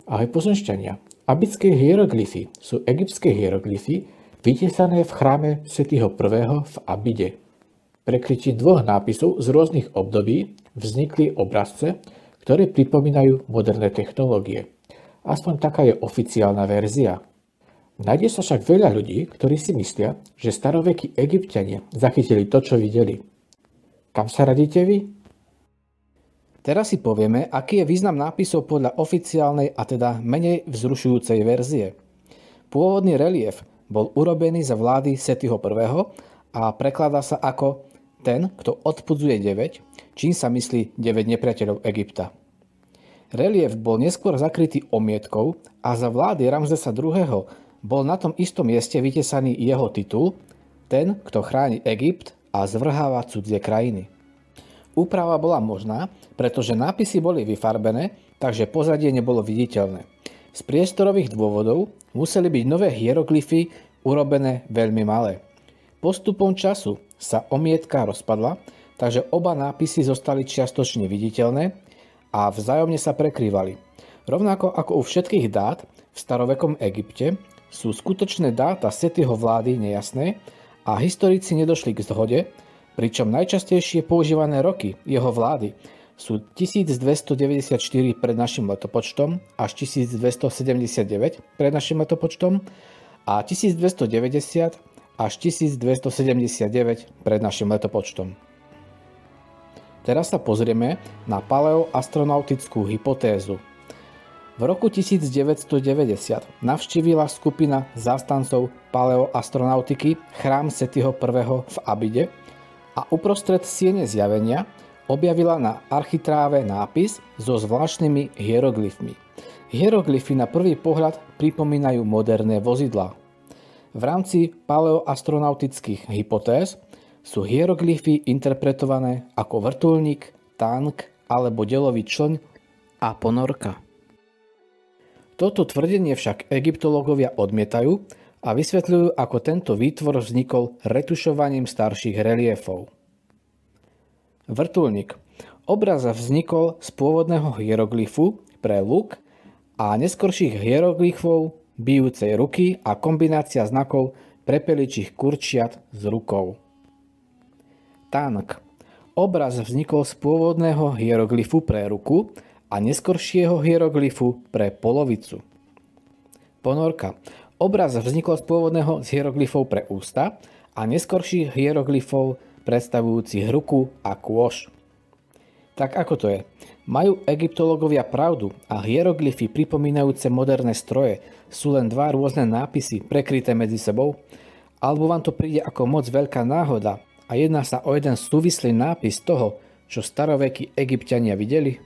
Ahoj pozemšťania. Abitské hieroglyfy sú egyptské hieroglyfy vytesané v chráme Setiho I. v Abide. Prekrytím dvoch nápisov z rôznych období vznikli obrazce, ktoré pripomínajú moderné technológie. Aspoň taká je oficiálna verzia. Nájde sa však veľa ľudí, ktorí si myslia, že starovekí Egypťania zachytili to, čo videli. Kam sa radíte vy? Teraz si povieme, aký je význam nápisov podľa oficiálnej a teda menej vzrušujúcej verzie. Pôvodný relief bol urobený za vlády Setiho I. a prekladá sa ako ten, kto odpudzuje 9, čím sa myslí 9 nepriateľov Egypta. Relief bol neskôr zakrytý omietkou a za vlády Ramzesa II. Bol na tom istom mieste vytesaný jeho titul, ten, kto chráni Egypt a zvrháva cudzie krajiny. Úprava bola možná, pretože nápisy boli vyfarbené, takže pozadie nebolo viditeľné. Z priestorových dôvodov museli byť nové hieroglyfy urobené veľmi malé. Postupom času sa omietka rozpadla, takže oba nápisy zostali čiastočne viditeľné a vzájomne sa prekrývali. Rovnako ako u všetkých dát v starovekom Egypte sú skutočné dáta Setiho vlády nejasné a historici nedošli k zhode, pričom najčastejšie používané roky jeho vlády sú 1294 pred našim letopočtom až 1279 pred našim letopočtom a 1290 až 1279 pred našim letopočtom. Teraz sa pozrieme na paleoastronautickú hypotézu. V roku 1990 navštívila skupina zástancov paleoastronautiky chrám Setiho I. v Abide a uprostred siene zjavenia objavila na architráve nápis so zvláštnymi hieroglyfmi. Hieroglyfy na prvý pohľad pripomínajú moderné vozidlá. V rámci paleoastronautických hypotéz sú hieroglyfy interpretované ako vrtuľník, tank alebo delový člň a ponorka. Toto tvrdenie však egyptológovia odmietajú a vysvetľujú, ako tento výtvor vznikol retušovaním starších reliefov. Vrtuľník. Obraz vznikol z pôvodného hieroglyfu pre luk a neskorších hieroglyfov bijúcej ruky a kombinácia znakov prepeličích kurčiat s rukou. Tank. Obraz vznikol z pôvodného hieroglyfu pre ruku a neskoršieho hieroglyfu pre polovicu. Ponorka. Obraz vznikol z pôvodného z hieroglyfov pre ústa a neskorších hieroglyfov predstavujúcich ruku a kôš. Tak ako to je? Majú egyptológovia pravdu a hieroglyfy pripomínajúce moderné stroje sú len dva rôzne nápisy prekryté medzi sebou? Alebo vám to príde ako moc veľká náhoda a jedná sa o jeden súvislý nápis toho, čo starovekí Egypťania videli?